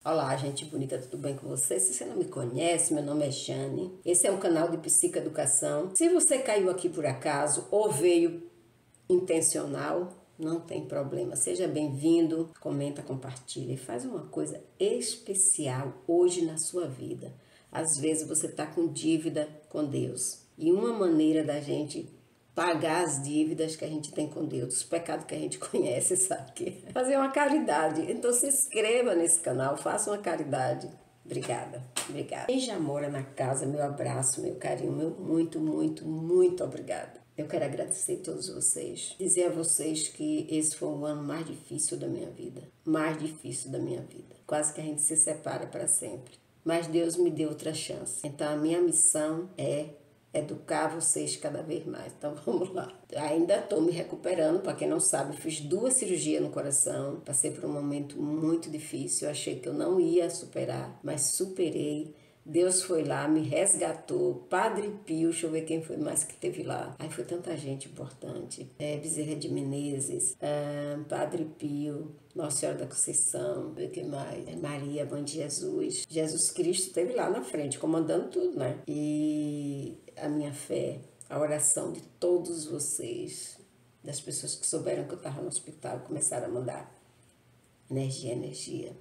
Olá, gente bonita, tudo bem com você? Se você não me conhece, meu nome é Jane. Esse é um canal de psicoeducação. Se você caiu aqui por acaso ou veio intencional, não tem problema. Seja bem-vindo, comenta, compartilha e faz uma coisa especial hoje na sua vida. Às vezes você está com dívida com Deus e uma maneira da gente pagar as dívidas que a gente tem com Deus, os pecados que a gente conhece, sabe que é fazer uma caridade. Então se inscreva nesse canal, faça uma caridade. Obrigada. Quem já mora na casa, meu abraço, meu carinho, meu muito obrigada. Eu quero agradecer a todos vocês, dizer a vocês que esse foi o ano mais difícil da minha vida, Quase que a gente se separa para sempre. Mas Deus me deu outra chance. Então a minha missão é educar vocês cada vez mais. Então vamos lá. Ainda estou me recuperando, para quem não sabe, fiz 2 cirurgias no coração, passei por um momento muito difícil, eu achei que eu não ia superar, mas superei. Deus foi lá, me resgatou, Padre Pio, deixa eu ver quem foi mais que teve lá. Aí foi tanta gente importante, Bezerra de Menezes, Padre Pio, Nossa Senhora da Conceição, o que mais? Maria, Mãe de Jesus. Jesus Cristo esteve lá na frente, comandando tudo, né? E a minha fé, a oração de todos vocês, das pessoas que souberam que eu estava no hospital, começaram a mandar energia.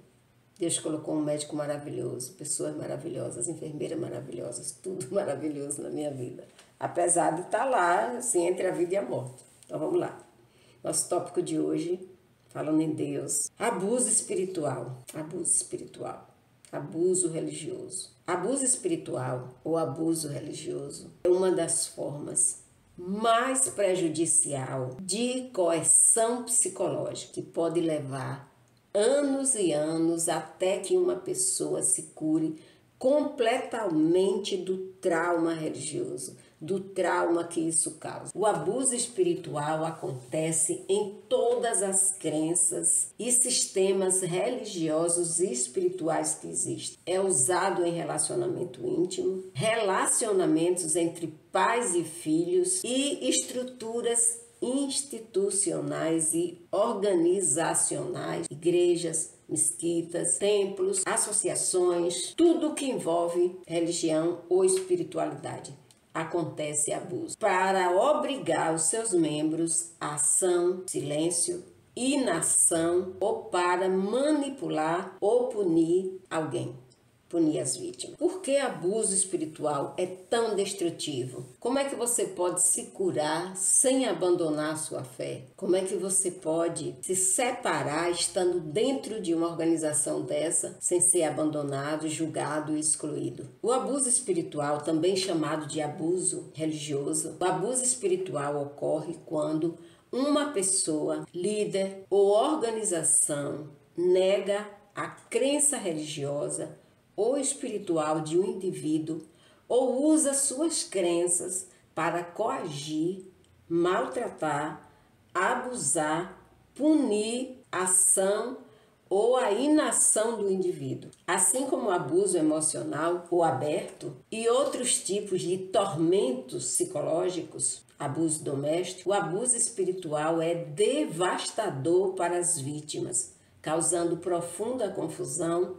Deus colocou um médico maravilhoso, pessoas maravilhosas, enfermeiras maravilhosas, tudo maravilhoso na minha vida. Apesar de estar lá, assim, entre a vida e a morte. Então vamos lá. Nosso tópico de hoje, falando em Deus, abuso espiritual, abuso religioso. Abuso espiritual ou abuso religioso é uma das formas mais prejudicial de coerção psicológica que pode levar anos e anos até que uma pessoa se cure completamente do trauma religioso, do trauma que isso causa. O abuso espiritual acontece em todas as crenças e sistemas religiosos e espirituais que existem. É usado em relacionamento íntimo, relacionamentos entre pais e filhos e estruturas institucionais e organizacionais, igrejas, mesquitas, templos, associações, tudo que envolve religião ou espiritualidade. Acontece abuso para obrigar os seus membros à ação, silêncio, inação ou para manipular ou punir alguém. Punir as vítimas. Por que abuso espiritual é tão destrutivo? Como é que você pode se curar sem abandonar a sua fé? Como é que você pode se separar estando dentro de uma organização dessa sem ser abandonado, julgado e excluído? O abuso espiritual, também chamado de abuso religioso, o abuso espiritual ocorre quando uma pessoa, líder ou organização nega a crença religiosa ou espiritual de um indivíduo ou usa suas crenças para coagir, maltratar, abusar, punir a ação ou a inação do indivíduo. Assim como o abuso emocional ou aberto e outros tipos de tormentos psicológicos, abuso doméstico, o abuso espiritual é devastador para as vítimas, causando profunda confusão,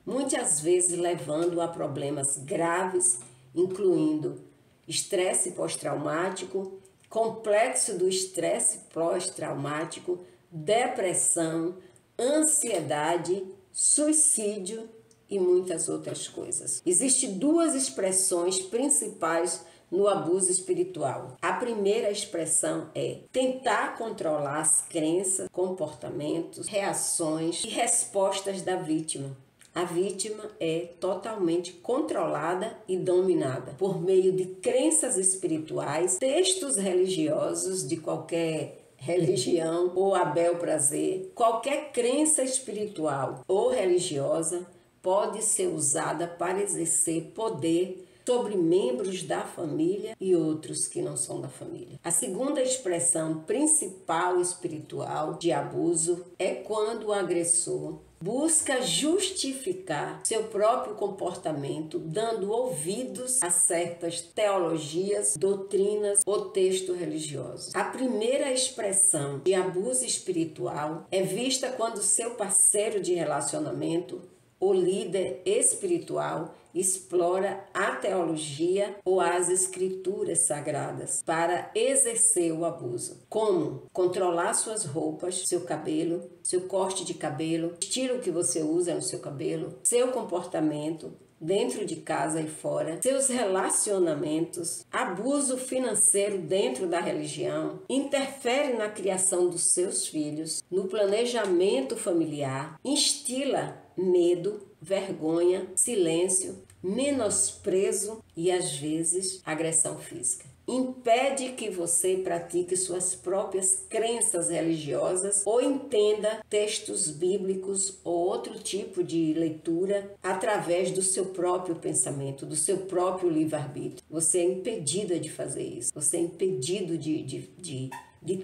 muitas vezes levando a problemas graves, incluindo estresse pós-traumático, complexo do estresse pós-traumático, depressão, ansiedade, suicídio e muitas outras coisas. Existem 2 expressões principais no abuso espiritual. A primeira expressão é tentar controlar as crenças, comportamentos, reações e respostas da vítima. A vítima é totalmente controlada e dominada por meio de crenças espirituais, textos religiosos de qualquer religião ou a bel prazer. Qualquer crença espiritual ou religiosa pode ser usada para exercer poder sobre membros da família e outros que não são da família. A segunda expressão principal espiritual de abuso é quando o agressor busca justificar seu próprio comportamento, dando ouvidos a certas teologias, doutrinas ou textos religiosos. A primeira expressão de abuso espiritual é vista quando seu parceiro de relacionamento o líder espiritual explora a teologia ou as escrituras sagradas para exercer o abuso. Como controlar suas roupas, seu cabelo, seu corte de cabelo, o estilo que você usa no seu cabelo, seu comportamento dentro de casa e fora, seus relacionamentos, abuso financeiro dentro da religião, interfere na criação dos seus filhos, no planejamento familiar, instila medo, vergonha, silêncio, menosprezo e, às vezes, agressão física. Impede que você pratique suas próprias crenças religiosas ou entenda textos bíblicos ou outro tipo de leitura através do seu próprio pensamento, do seu próprio livre-arbítrio. Você é impedida de fazer isso. Você é impedido de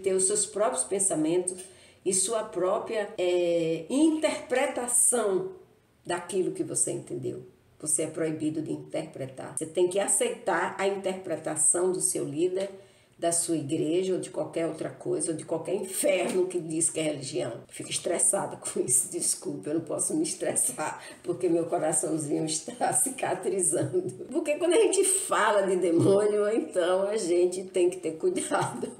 ter os seus próprios pensamentos e sua própria interpretação daquilo que você entendeu. Você é proibido de interpretar. Você tem que aceitar a interpretação do seu líder, da sua igreja ou de qualquer outra coisa, ou de qualquer inferno que diz que é religião. Fico estressada com isso, desculpa, eu não posso me estressar porque meu coraçãozinho está cicatrizando. Porque quando a gente fala de demônio, então a gente tem que ter cuidado.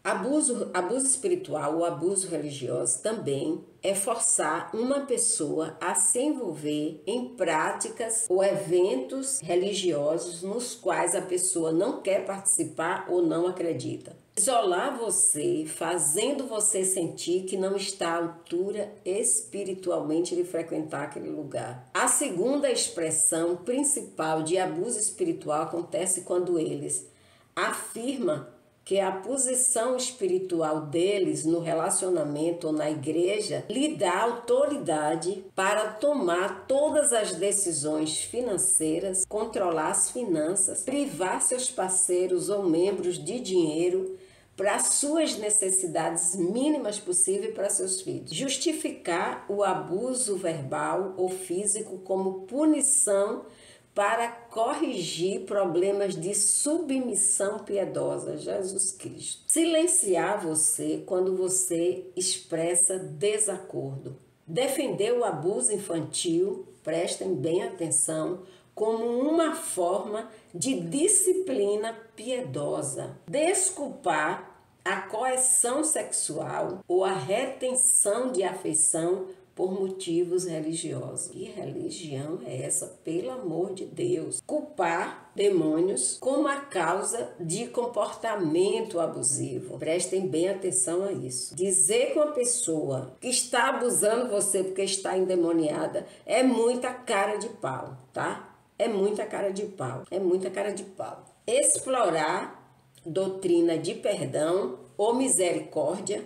Abuso espiritual ou abuso religioso também é forçar uma pessoa a se envolver em práticas ou eventos religiosos nos quais a pessoa não quer participar ou não acredita. Isolar você, fazendo você sentir que não está à altura espiritualmente de frequentar aquele lugar. A segunda expressão principal de abuso espiritual acontece quando eles afirmam que a posição espiritual deles no relacionamento ou na igreja lhe dá autoridade para tomar todas as decisões financeiras, controlar as finanças, privar seus parceiros ou membros de dinheiro para suas necessidades mínimas possíveis para seus filhos. Justificar o abuso verbal ou físico como punição para corrigir problemas de submissão piedosa. Jesus Cristo. Silenciar você quando você expressa desacordo. Defender o abuso infantil, prestem bem atenção, como uma forma de disciplina piedosa. Desculpar a coerção sexual ou a retenção de afeição por motivos religiosos. Que religião é essa, pelo amor de Deus? Culpar demônios como a causa de comportamento abusivo. Prestem bem atenção a isso. Dizer que uma pessoa que está abusando você porque está endemoniada é muita cara de pau, tá? É muita cara de pau. É muita cara de pau. Explorar doutrina de perdão ou misericórdia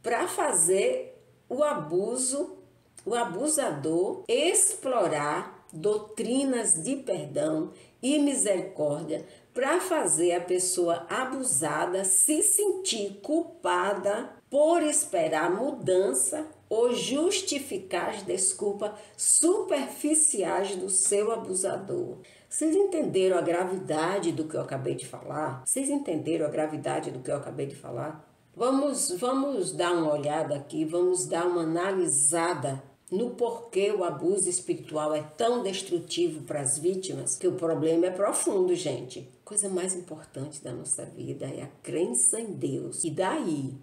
para fazer o abusador explorar doutrinas de perdão e misericórdia para fazer a pessoa abusada se sentir culpada por esperar mudança ou justificar as desculpas superficiais do seu abusador. Vocês entenderam a gravidade do que eu acabei de falar? Vocês entenderam a gravidade do que eu acabei de falar? Vamos dar uma olhada aqui, vamos dar uma analisada no porquê o abuso espiritual é tão destrutivo para as vítimas, que o problema é profundo, gente. A coisa mais importante da nossa vida é a crença em Deus. E daí,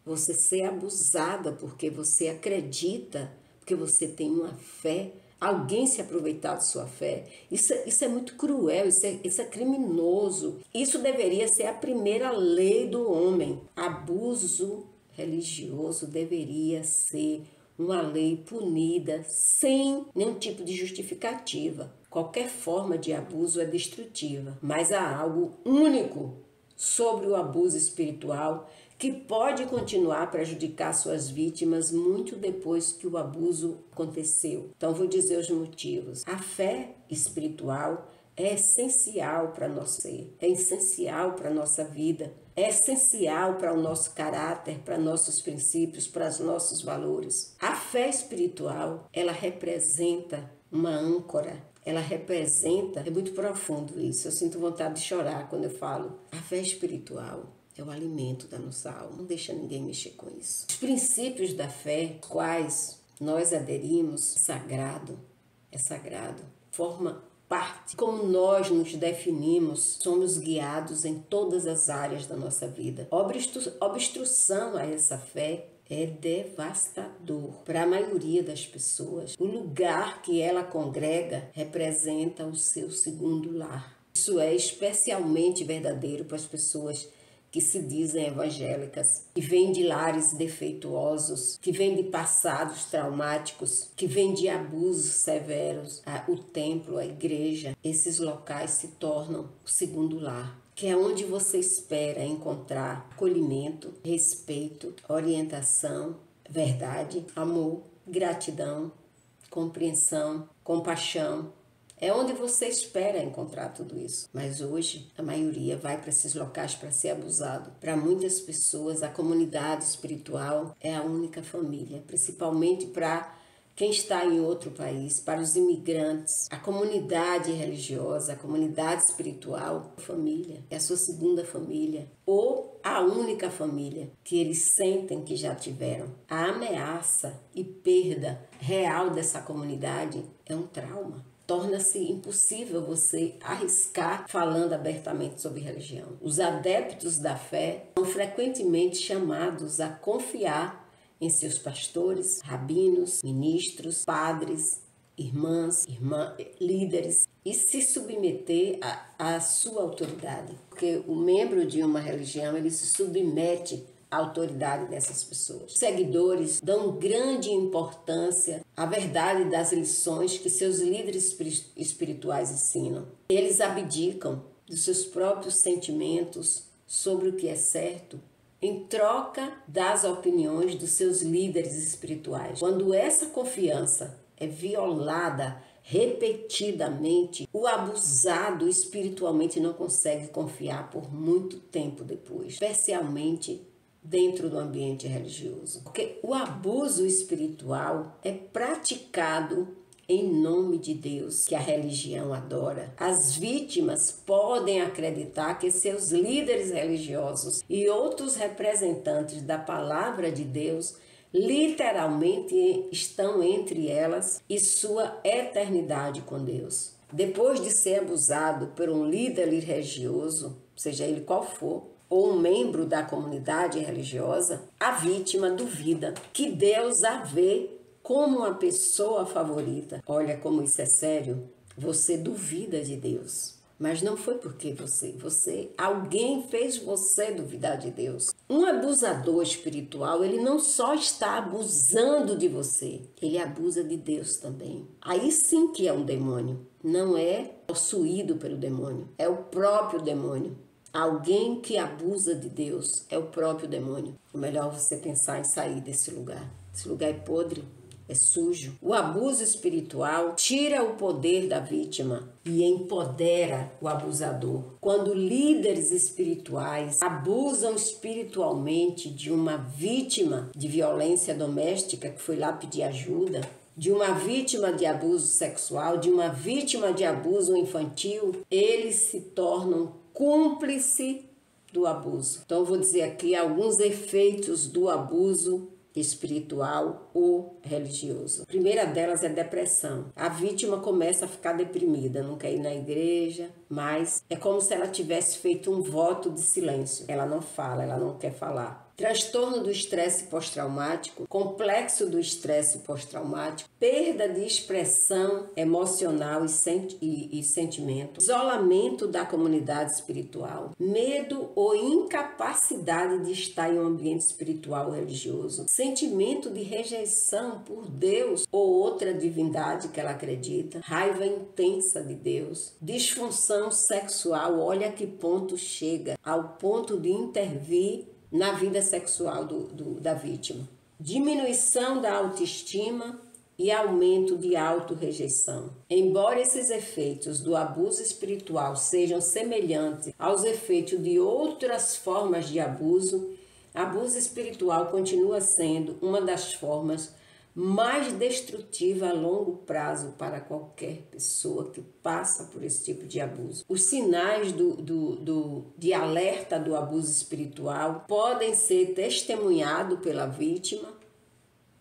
você ser abusada porque você acredita, porque você tem uma fé, alguém se aproveitar de sua fé. Isso é muito cruel, isso é criminoso. Isso deveria ser a primeira lei do homem. Abuso religioso deveria ser uma lei punida sem nenhum tipo de justificativa. Qualquer forma de abuso é destrutiva, mas há algo único sobre o abuso espiritual que pode continuar a prejudicar suas vítimas muito depois que o abuso aconteceu. Então, vou dizer os motivos. A fé espiritual é essencial para nosso ser, é essencial para a nossa vida, é essencial para o nosso caráter, para nossos princípios, para os nossos valores. A fé espiritual, ela representa uma âncora, ela representa, é muito profundo isso, eu sinto vontade de chorar quando eu falo. A fé espiritual é o alimento da nossa alma, não deixa ninguém mexer com isso. Os princípios da fé, quais nós aderimos, sagrado, é sagrado, forma parte. Como nós nos definimos, somos guiados em todas as áreas da nossa vida. Obstrução a essa fé é devastador para a maioria das pessoas. O lugar que ela congrega representa o seu segundo lar. Isso é especialmente verdadeiro para as pessoas que se dizem evangélicas, que vêm de lares defeituosos, que vêm de passados traumáticos, que vêm de abusos severos. O templo, a igreja, esses locais se tornam o segundo lar, que é onde você espera encontrar acolhimento, respeito, orientação, verdade, amor, gratidão, compreensão, compaixão. É onde você espera encontrar tudo isso. Mas hoje, a maioria vai para esses locais para ser abusado. Para muitas pessoas, a comunidade espiritual é a única família, principalmente para quem está em outro país, para os imigrantes. A comunidade religiosa, a comunidade espiritual, família, é a sua segunda família, ou a única família que eles sentem que já tiveram. A ameaça e perda real dessa comunidade é um trauma. Torna-se impossível você arriscar falando abertamente sobre religião. Os adeptos da fé são frequentemente chamados a confiar em seus pastores, rabinos, ministros, padres, irmãs, líderes e se submeter à sua autoridade. Porque o membro de uma religião, ele se submete a autoridade dessas pessoas. Os seguidores dão grande importância à verdade das lições que seus líderes espirituais ensinam. Eles abdicam dos seus próprios sentimentos sobre o que é certo em troca das opiniões dos seus líderes espirituais. Quando essa confiança é violada repetidamente, o abusado espiritualmente não consegue confiar por muito tempo depois, especialmente dentro do ambiente religioso. Porque o abuso espiritual é praticado em nome de Deus, que a religião adora. As vítimas podem acreditar que seus líderes religiosos e outros representantes da palavra de Deus literalmente estão entre elas e sua eternidade com Deus. Depois de ser abusado por um líder religioso, seja ele qual for, ou um membro da comunidade religiosa, a vítima duvida que Deus a vê como uma pessoa favorita. Olha como isso é sério. Você duvida de Deus. Mas não foi porque alguém fez você duvidar de Deus. Um abusador espiritual, ele não só está abusando de você, ele abusa de Deus também. Aí sim que é um demônio. Não é possuído pelo demônio, é o próprio demônio. Alguém que abusa de Deus é o próprio demônio. É melhor você pensar em sair desse lugar. Esse lugar é podre, é sujo. O abuso espiritual tira o poder da vítima e empodera o abusador. Quando líderes espirituais abusam espiritualmente de uma vítima de violência doméstica que foi lá pedir ajuda, de uma vítima de abuso sexual, de uma vítima de abuso infantil, eles se tornam cúmplice do abuso. Então, eu vou dizer aqui alguns efeitos do abuso espiritual ou religioso. A primeira delas é depressão. A vítima começa a ficar deprimida, não quer ir na igreja, mas é como se ela tivesse feito um voto de silêncio. Ela não fala, ela não quer falar. Transtorno do estresse pós-traumático, complexo do estresse pós-traumático, perda de expressão emocional e sentimento, isolamento da comunidade espiritual, medo ou incapacidade de estar em um ambiente espiritual ou religioso, sentimento de rejeição por Deus ou outra divindade que ela acredita, raiva intensa de Deus, disfunção sexual, olha a que ponto chega, ao ponto de intervir na vida sexual da vítima. Diminuição da autoestima e aumento de autorrejeição. Embora esses efeitos do abuso espiritual sejam semelhantes aos efeitos de outras formas de abuso, abuso espiritual continua sendo uma das formas mais destrutiva a longo prazo para qualquer pessoa que passa por esse tipo de abuso. Os sinais de alerta do abuso espiritual podem ser testemunhados pela vítima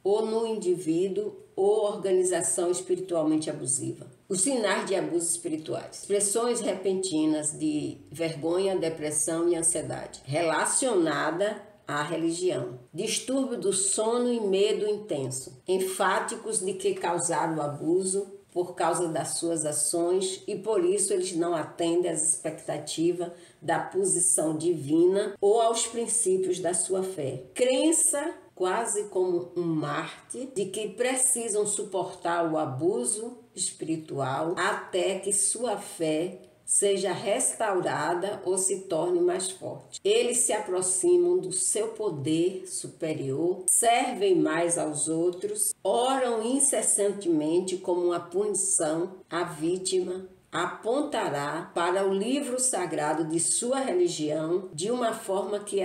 ou no indivíduo ou organização espiritualmente abusiva. Os sinais de abuso espirituais. Expressões repentinas de vergonha, depressão e ansiedade, relacionada à religião. Distúrbio do sono e medo intenso, enfáticos de que causaram o abuso por causa das suas ações e por isso eles não atendem às expectativas da posição divina ou aos princípios da sua fé. Crença quase como um mártir de que precisam suportar o abuso espiritual até que sua fé seja restaurada ou se torne mais forte. Eles se aproximam do seu poder superior, servem mais aos outros, oram incessantemente como uma punição à vítima, apontará para o livro sagrado de sua religião de uma forma que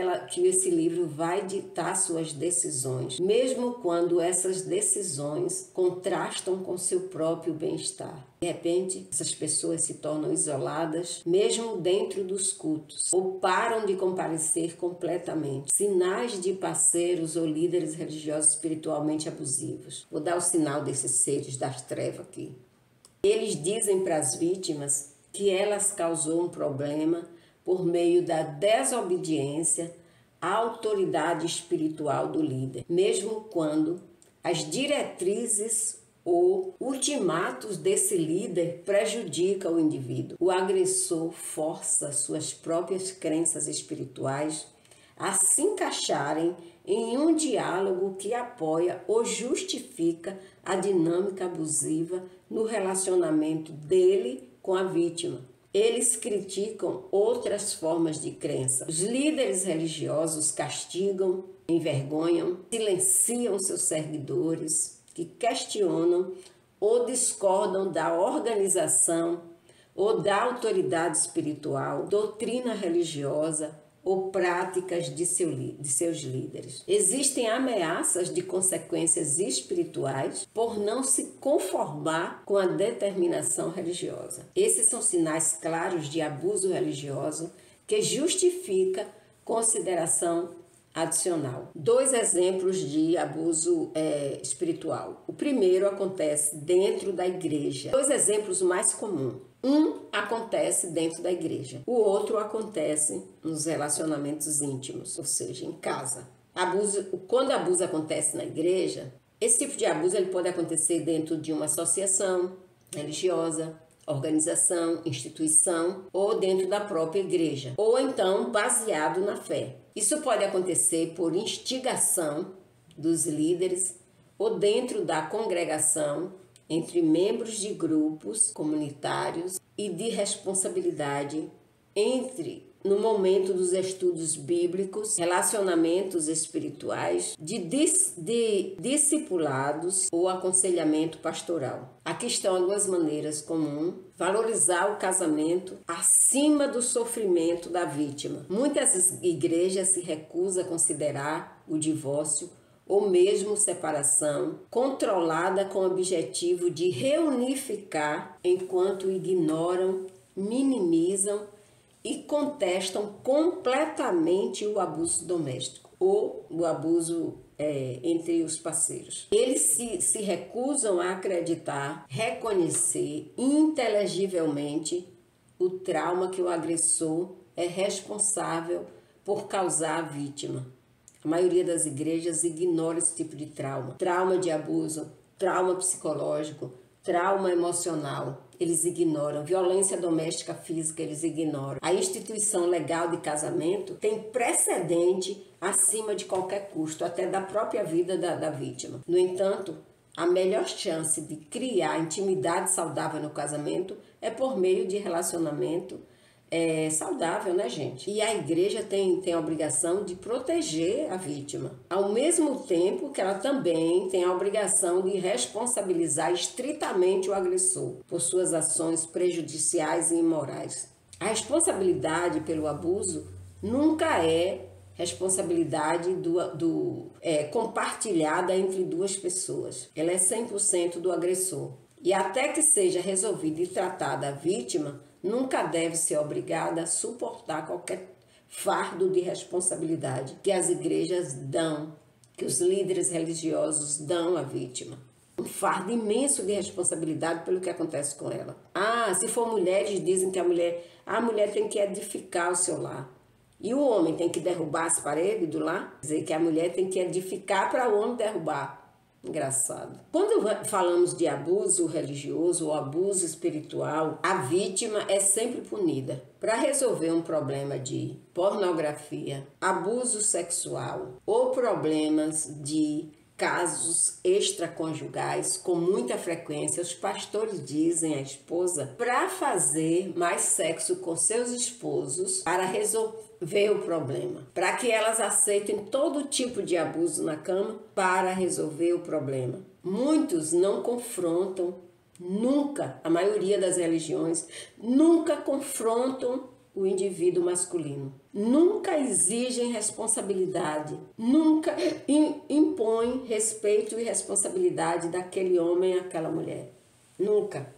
esse livro vai ditar suas decisões, mesmo quando essas decisões contrastam com seu próprio bem-estar. De repente, essas pessoas se tornam isoladas, mesmo dentro dos cultos, ou param de comparecer completamente. Sinais de parceiros ou líderes religiosos espiritualmente abusivos. Vou dar o sinal desses seres das trevas aqui. Eles dizem para as vítimas que elas causou um problema por meio da desobediência à autoridade espiritual do líder, mesmo quando as diretrizes ou ultimatos desse líder prejudicam o indivíduo. O agressor força suas próprias crenças espirituais a se encaixarem em um diálogo que apoia ou justifica a dinâmica abusiva no relacionamento dele com a vítima. Eles criticam outras formas de crença. Os líderes religiosos castigam, envergonham, silenciam seus seguidores que questionam ou discordam da organização ou da autoridade espiritual, doutrina religiosa ou práticas de seus líderes. Existem ameaças de consequências espirituais por não se conformar com a determinação religiosa. Esses são sinais claros de abuso religioso que justifica consideração adicional. 2 exemplos de abuso espiritual. O primeiro acontece dentro da igreja. 2 exemplos mais comuns. Um acontece dentro da igreja. O outro acontece nos relacionamentos íntimos, ou seja, em casa. Quando abuso acontece na igreja, esse tipo de abuso ele pode acontecer dentro de uma associação religiosa, organização, instituição ou dentro da própria igreja, ou então baseado na fé. Isso pode acontecer por instigação dos líderes ou dentro da congregação, entre membros de grupos comunitários e de responsabilidade no momento dos estudos bíblicos, relacionamentos espirituais, de discipulados ou aconselhamento pastoral. Aqui estão algumas maneiras comuns. Valorizar o casamento acima do sofrimento da vítima. Muitas igrejas se recusam a considerar o divórcio ou mesmo separação, controlada com o objetivo de reunificar, enquanto ignoram, minimizam e contestam completamente o abuso doméstico ou o abuso entre os parceiros. Eles se recusam a acreditar, reconhecer inteligivelmente o trauma que o agressor é responsável por causar à vítima. A maioria das igrejas ignora esse tipo de trauma. Trauma de abuso, trauma psicológico, trauma emocional, eles ignoram. Violência doméstica física, eles ignoram. A instituição legal de casamento tem precedente acima de qualquer custo, até da própria vida da vítima. No entanto, a melhor chance de criar intimidade saudável no casamento é por meio de relacionamento saudável, né, gente? E a igreja tem a obrigação de proteger a vítima, ao mesmo tempo que ela também tem a obrigação de responsabilizar estritamente o agressor por suas ações prejudiciais e imorais. A responsabilidade pelo abuso nunca é responsabilidade compartilhada entre 2 pessoas. Ela é 100% do agressor. E até que seja resolvida e tratada a vítima, nunca deve ser obrigada a suportar qualquer fardo de responsabilidade que as igrejas dão, que os líderes religiosos dão à vítima. um fardo imenso de responsabilidade pelo que acontece com ela. Se for mulheres, dizem que a mulher tem que edificar o seu lar. E o homem tem que derrubar as paredes do lar? Quer dizer que a mulher tem que edificar para o homem derrubar. Engraçado. Quando falamos de abuso religioso ou abuso espiritual, a vítima é sempre punida. Para resolver um problema de pornografia, abuso sexual ou problemas de casos extraconjugais, com muita frequência, os pastores dizem à esposa para fazer mais sexo com seus esposos para resolver o problema, para que elas aceitem todo tipo de abuso na cama para resolver o problema. Muitos não confrontam, nunca, a maioria das religiões, nunca confrontam o indivíduo masculino. Nunca exigem responsabilidade, nunca impõem respeito e responsabilidade daquele homem àquela mulher. Nunca.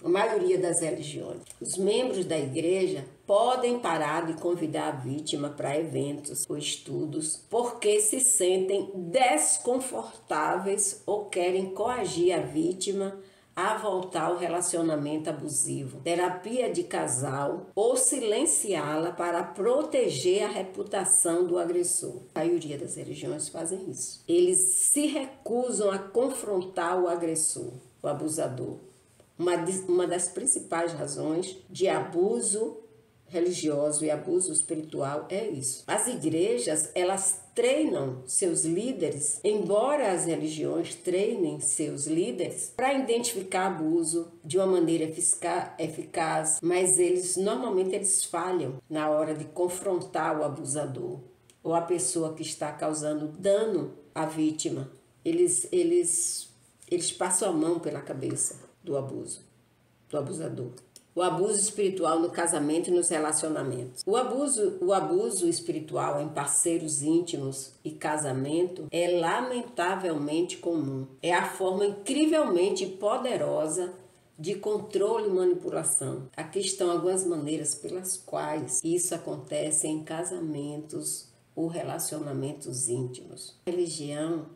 A maioria das religiões. Os membros da igreja podem parar de convidar a vítima para eventos ou estudos porque se sentem desconfortáveis ou querem coagir a vítima a voltar ao relacionamento abusivo, terapia de casal ou silenciá-la para proteger a reputação do agressor. A maioria das religiões fazem isso. Eles se recusam a confrontar o agressor, o abusador. Uma das principais razões de abuso religioso e abuso espiritual é isso. As igrejas, elas treinam seus líderes, embora as religiões treinem seus líderes para identificar abuso de uma maneira eficaz, mas normalmente eles falham na hora de confrontar o abusador ou a pessoa que está causando dano à vítima. Eles passam a mão pela cabeça do abusador. O abuso espiritual no casamento e nos relacionamentos. O abuso espiritual em parceiros íntimos e casamento é lamentavelmente comum. É a forma incrivelmente poderosa de controle e manipulação. Aqui estão algumas maneiras pelas quais isso acontece em casamentos ou relacionamentos íntimos. A religião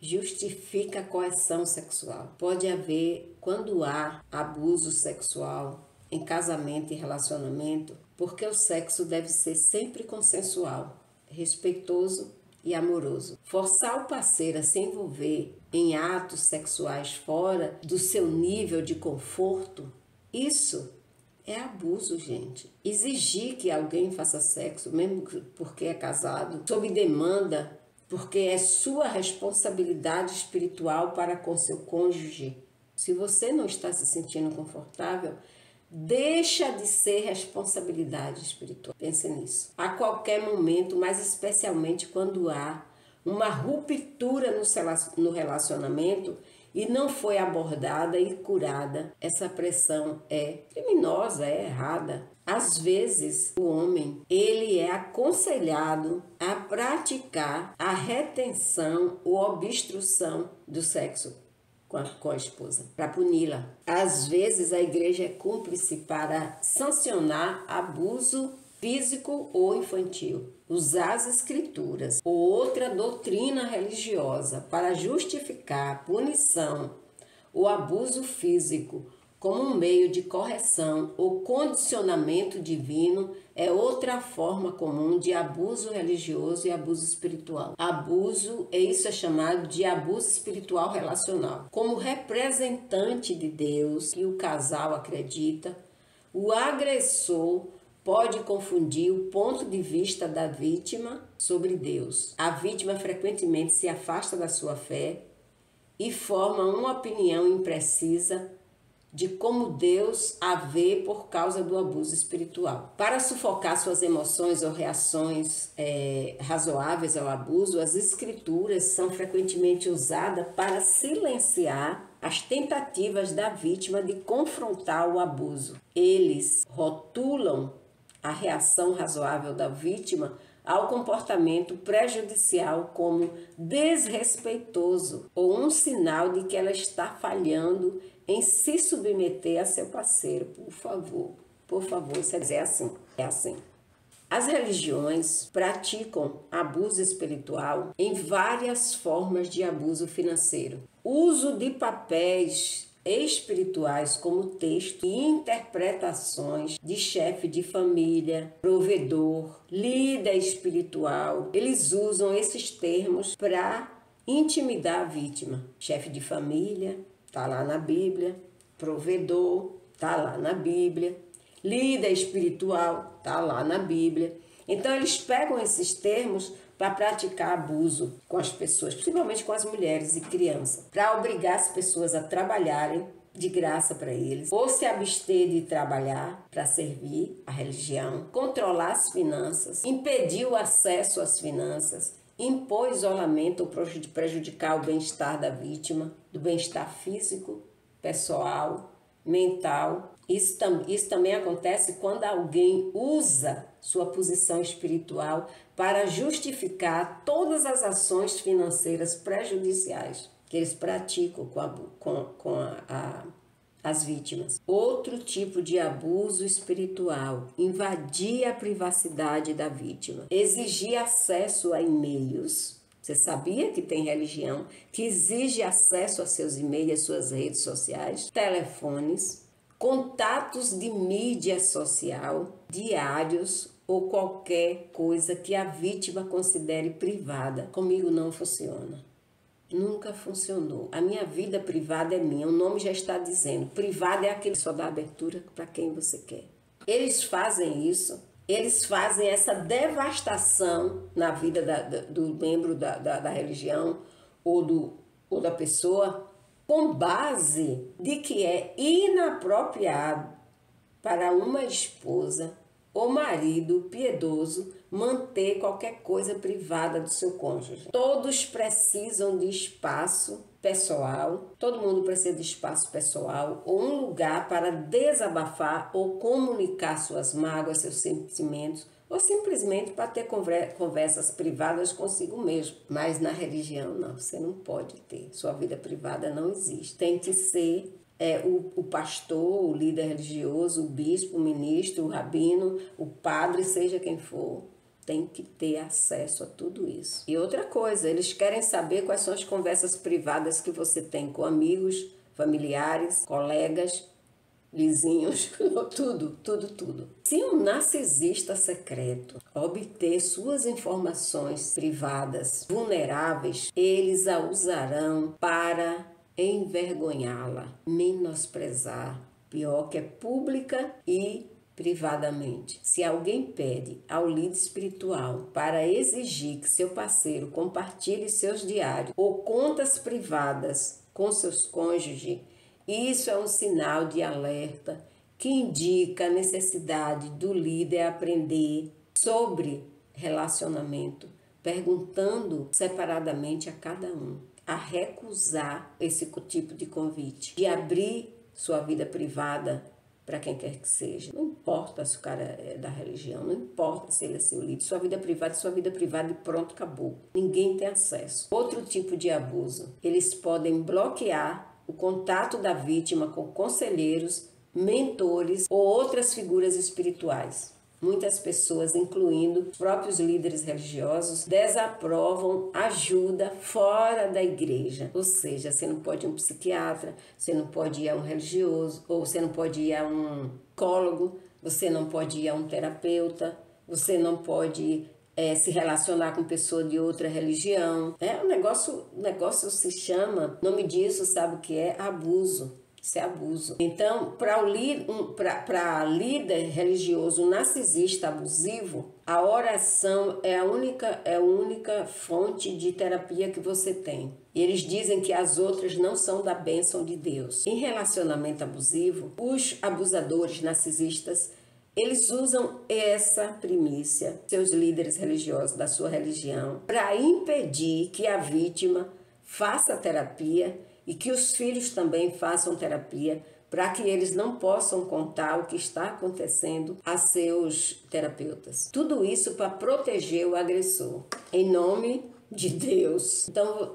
justifica a coerção sexual. Pode haver, quando há abuso sexual em casamento e relacionamento, porque o sexo deve ser sempre consensual, respeitoso e amoroso. Forçar o parceiro a se envolver em atos sexuais fora do seu nível de conforto, isso é abuso, gente. Exigir que alguém faça sexo, mesmo porque é casado, sob demanda, porque é sua responsabilidade espiritual para com seu cônjuge. Se você não está se sentindo confortável, deixa de ser responsabilidade espiritual. Pense nisso. A qualquer momento, mas especialmente quando há uma ruptura no relacionamento e não foi abordada e curada, essa pressão é criminosa, é errada. Às vezes, o homem, ele é aconselhado a praticar a retenção ou obstrução do sexo com a esposa, para puni-la. Às vezes, a igreja é cúmplice para sancionar abuso físico ou infantil. Usar as escrituras ou outra doutrina religiosa para justificar a punição ou abuso físico como um meio de correção ou condicionamento divino é outra forma comum de abuso religioso e abuso espiritual. Isso é chamado de abuso espiritual relacional. Como representante de Deus que o casal acredita, o agressor pode confundir o ponto de vista da vítima sobre Deus. A vítima frequentemente se afasta da sua fé e forma uma opinião imprecisa de como Deus a vê por causa do abuso espiritual. Para sufocar suas emoções ou reações razoáveis ao abuso, as escrituras são frequentemente usadas para silenciar as tentativas da vítima de confrontar o abuso. Eles rotulam a reação razoável da vítima ao comportamento prejudicial como desrespeitoso ou um sinal de que ela está falhando em se submeter a seu parceiro. Por favor, isso é dizer assim, é assim. As religiões praticam abuso espiritual em várias formas de abuso financeiro. Uso de papéis espirituais como texto e interpretações de chefe de família, provedor, líder espiritual. Eles usam esses termos para intimidar a vítima. Chefe de família, está lá na Bíblia. Provedor, está lá na Bíblia. Líder espiritual, está lá na Bíblia. Então eles pegam esses termos para praticar abuso com as pessoas, principalmente com as mulheres e crianças, para obrigar as pessoas a trabalharem de graça para eles, ou se abster de trabalhar para servir a religião, controlar as finanças, impedir o acesso às finanças, impor isolamento ou prejudicar o bem-estar da vítima, do bem-estar físico, pessoal, mental. Isso também acontece quando alguém usa sua posição espiritual para justificar todas as ações financeiras prejudiciais que eles praticam com as vítimas. Outro tipo de abuso espiritual: invadir a privacidade da vítima, exigir acesso a e-mails. Você sabia que tem religião que exige acesso a seus e-mails, às suas redes sociais, telefones, contatos de mídia social, diários ou qualquer coisa que a vítima considere privada? Comigo não funciona. Nunca funcionou. A minha vida privada é minha. O nome já está dizendo. Privado é aquele que só dá abertura para quem você quer. Eles fazem isso. Eles fazem essa devastação na vida do membro da religião ou da pessoa com base de que é inapropriado para uma esposa ou marido piedoso manter qualquer coisa privada do seu cônjuge. Todos precisam de espaço pessoal, todo mundo precisa de espaço pessoal ou um lugar para desabafar ou comunicar suas mágoas, seus sentimentos, ou simplesmente para ter conversas privadas consigo mesmo. Mas na religião não, você não pode ter. Sua vida privada não existe. Tem que ser o pastor, o líder religioso, o bispo, o ministro, o rabino, o padre, seja quem for, tem que ter acesso a tudo isso. E outra coisa, eles querem saber quais são as conversas privadas que você tem com amigos, familiares, colegas, vizinhos, tudo. Se um narcisista secreto obter suas informações privadas vulneráveis, eles a usarão para envergonhá-la, menosprezar, pior que é pública e privadamente. Se alguém pede ao líder espiritual para exigir que seu parceiro compartilhe seus diários ou contas privadas com seus cônjuges, isso é um sinal de alerta que indica a necessidade do líder aprender sobre relacionamento, perguntando separadamente a cada um, a recusar esse tipo de convite, de abrir sua vida privada para quem quer que seja. Não importa se o cara é da religião, não importa se ele é seu líder. Sua vida privada e pronto, acabou. Ninguém tem acesso. Outro tipo de abuso, eles podem bloquear o contato da vítima com conselheiros, mentores ou outras figuras espirituais. Muitas pessoas, incluindo os próprios líderes religiosos, desaprovam ajuda fora da igreja. Ou seja, você não pode ir a um psiquiatra, você não pode ir a um religioso, ou você não pode ir a um psicólogo, você não pode ir a um terapeuta, você não pode se relacionar com pessoa de outra religião. O negócio se chama, o nome disso sabe o que é? Abuso. Isso é abuso. Então, para líder religioso narcisista abusivo, a oração é a única fonte de terapia que você tem. E eles dizem que as outras não são da bênção de Deus. Em relacionamento abusivo, os abusadores narcisistas, eles usam essa primícia, seus líderes religiosos da sua religião, para impedir que a vítima faça terapia e que os filhos também façam terapia, para que eles não possam contar o que está acontecendo a seus terapeutas. Tudo isso para proteger o agressor, em nome de Deus. Então,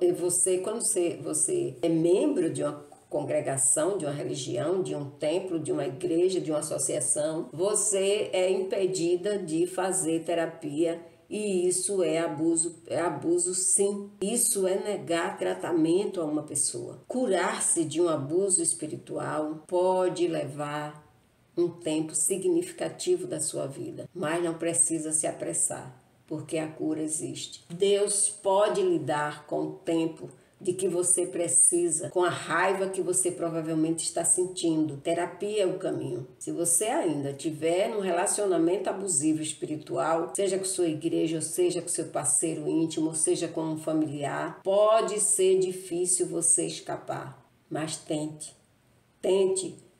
quando você é membro de uma congregação, de uma religião, de um templo, de uma igreja, de uma associação, você é impedida de fazer terapia. E isso é abuso sim. Isso é negar tratamento a uma pessoa. Curar-se de um abuso espiritual pode levar um tempo significativo da sua vida, mas não precisa se apressar, porque a cura existe. Deus pode lidar com o tempo de que você precisa, com a raiva que você provavelmente está sentindo. Terapia é o caminho. Se você ainda tiver num relacionamento abusivo espiritual, seja com sua igreja, ou seja com seu parceiro íntimo, ou seja com um familiar, pode ser difícil você escapar, mas tente,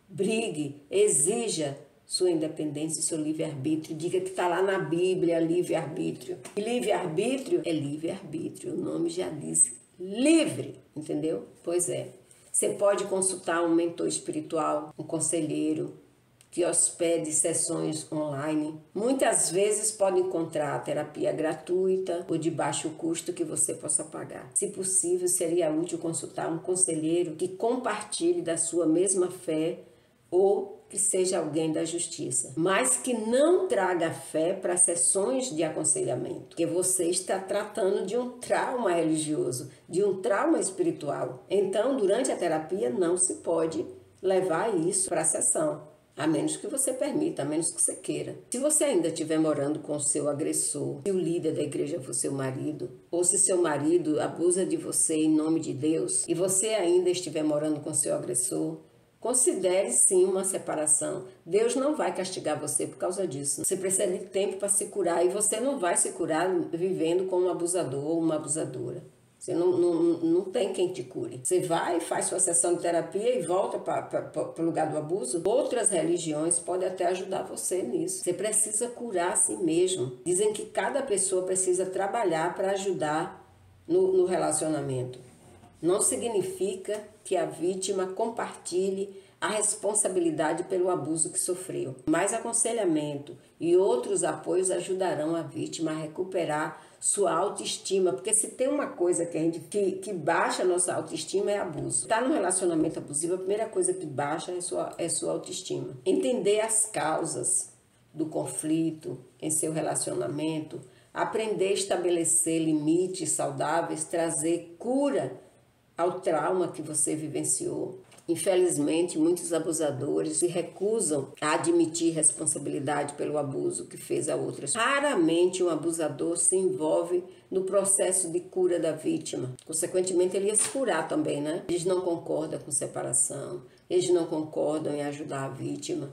brigue, exija sua independência e seu livre-arbítrio. Diga que está lá na Bíblia, livre-arbítrio. E livre-arbítrio é livre-arbítrio, o nome já diz. Livre, entendeu? Pois é. Você pode consultar um mentor espiritual, um conselheiro, que hospede sessões online. Muitas vezes pode encontrar terapia gratuita ou de baixo custo que você possa pagar. Se possível, seria útil consultar um conselheiro que compartilhe da sua mesma fé ou que seja alguém da justiça, mas que não traga fé para sessões de aconselhamento, porque você está tratando de um trauma religioso, de um trauma espiritual. Então, durante a terapia, não se pode levar isso para a sessão, a menos que você permita, a menos que você queira. Se você ainda estiver morando com o seu agressor, se o líder da igreja for seu marido, ou se seu marido abusa de você em nome de Deus, e você ainda estiver morando com seu agressor, considere sim uma separação. Deus não vai castigar você por causa disso. Você precisa de tempo para se curar e você não vai se curar vivendo com um abusador ou uma abusadora. Você não tem quem te cure. Você vai, faz sua sessão de terapia e volta para o lugar do abuso. Outras religiões podem até ajudar você nisso. Você precisa curar a si mesmo. Dizem que cada pessoa precisa trabalhar para ajudar no relacionamento. Não significa que a vítima compartilhe a responsabilidade pelo abuso que sofreu. Mas aconselhamento e outros apoios ajudarão a vítima a recuperar sua autoestima, porque se tem uma coisa que baixa a nossa autoestima é abuso. Está num relacionamento abusivo, a primeira coisa que baixa é sua autoestima. Entender as causas do conflito em seu relacionamento, aprender a estabelecer limites saudáveis, trazer cura ao trauma que você vivenciou. Infelizmente, muitos abusadores se recusam a admitir responsabilidade pelo abuso que fez a outras. Raramente um abusador se envolve no processo de cura da vítima. Consequentemente, ele ia se curar também, né? Eles não concordam com separação, eles não concordam em ajudar a vítima.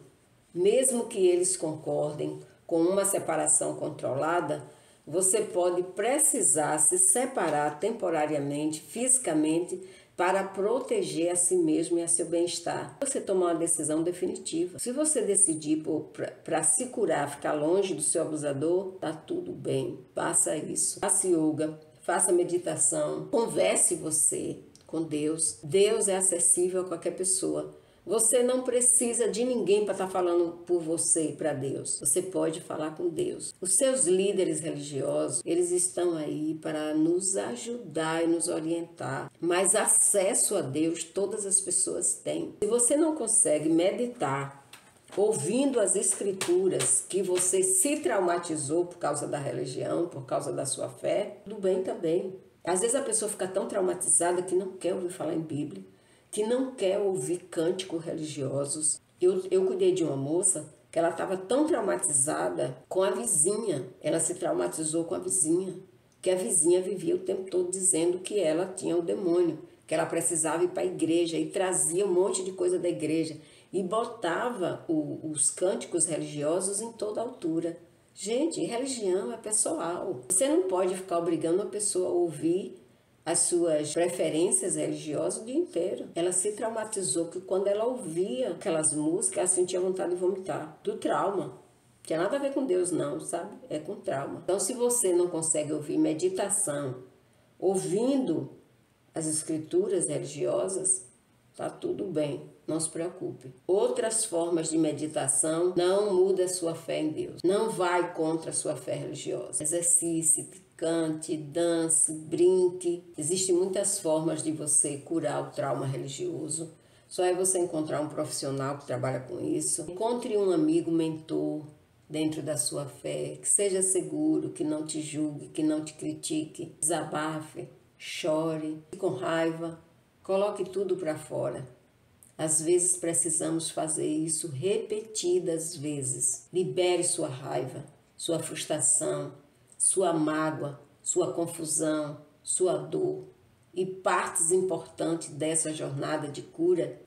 Mesmo que eles concordem com uma separação controlada, você pode precisar se separar temporariamente, fisicamente, para proteger a si mesmo e a seu bem-estar. Você tomar uma decisão definitiva. Se você decidir para se curar, ficar longe do seu abusador, tá tudo bem. Faça isso. Faça yoga, faça meditação, converse você com Deus. Deus é acessível a qualquer pessoa. Você não precisa de ninguém para estar falando por você e para Deus. Você pode falar com Deus. Os seus líderes religiosos, eles estão aí para nos ajudar e nos orientar. Mas acesso a Deus todas as pessoas têm. Se você não consegue meditar, ouvindo as escrituras que você se traumatizou por causa da religião, por causa da sua fé, tudo bem também. Às vezes a pessoa fica tão traumatizada que não quer ouvir falar em Bíblia, que não quer ouvir cânticos religiosos. Eu cuidei de uma moça que ela estava tão traumatizada com a vizinha. Ela se traumatizou com a vizinha, que a vizinha vivia o tempo todo dizendo que ela tinha o demônio, que ela precisava ir para a igreja e trazia um monte de coisa da igreja e botava os cânticos religiosos em toda altura. Gente, religião é pessoal. Você não pode ficar obrigando a pessoa a ouvir as suas preferências religiosas o dia inteiro. Ela se traumatizou que quando ela ouvia aquelas músicas, ela sentia vontade de vomitar. Do trauma. Não tinha nada a ver com Deus não, sabe? É com trauma. Então, se você não consegue ouvir meditação, ouvindo as escrituras religiosas, tá tudo bem. Não se preocupe. Outras formas de meditação não muda a sua fé em Deus. Não vai contra a sua fé religiosa. Exercite, cante, dance, brinque. Existem muitas formas de você curar o trauma religioso, Só é você encontrar um profissional que trabalha com isso. Encontre um amigo mentor dentro da sua fé, que seja seguro, que não te julgue, que não te critique. Desabafe, chore, fique com raiva, coloque tudo para fora. Às vezes precisamos fazer isso repetidas vezes. Libere sua raiva, sua frustração, sua mágoa, sua confusão, sua dor. E partes importantes dessa jornada de cura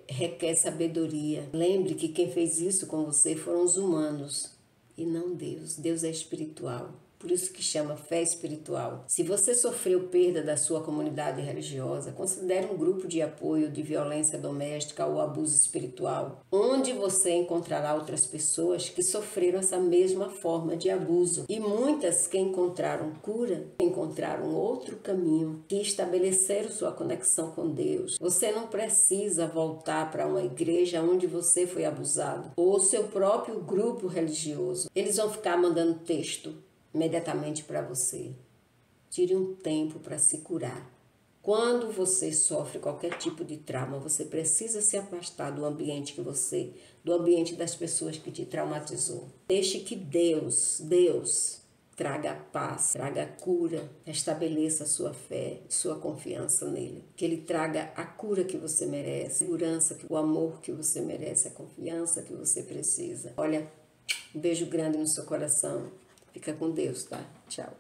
requer sabedoria. Lembre que quem fez isso com você foram os humanos e não Deus. Deus é espiritual. Por isso que chama fé espiritual. Se você sofreu perda da sua comunidade religiosa, considere um grupo de apoio de violência doméstica ou abuso espiritual, onde você encontrará outras pessoas que sofreram essa mesma forma de abuso. E muitas que encontraram cura, encontraram outro caminho, que estabeleceram sua conexão com Deus. Você não precisa voltar para uma igreja onde você foi abusado, ou seu próprio grupo religioso. Eles vão ficar mandando texto imediatamente para você. Tire um tempo para se curar. Quando você sofre qualquer tipo de trauma, você precisa se afastar do ambiente do ambiente das pessoas que te traumatizou. Deixe que Deus traga paz, traga cura, restabeleça a sua fé, sua confiança nele. Que ele traga a cura que você merece, a segurança, o amor que você merece, a confiança que você precisa. Olha, um beijo grande no seu coração. Fica com Deus, tá? Tchau.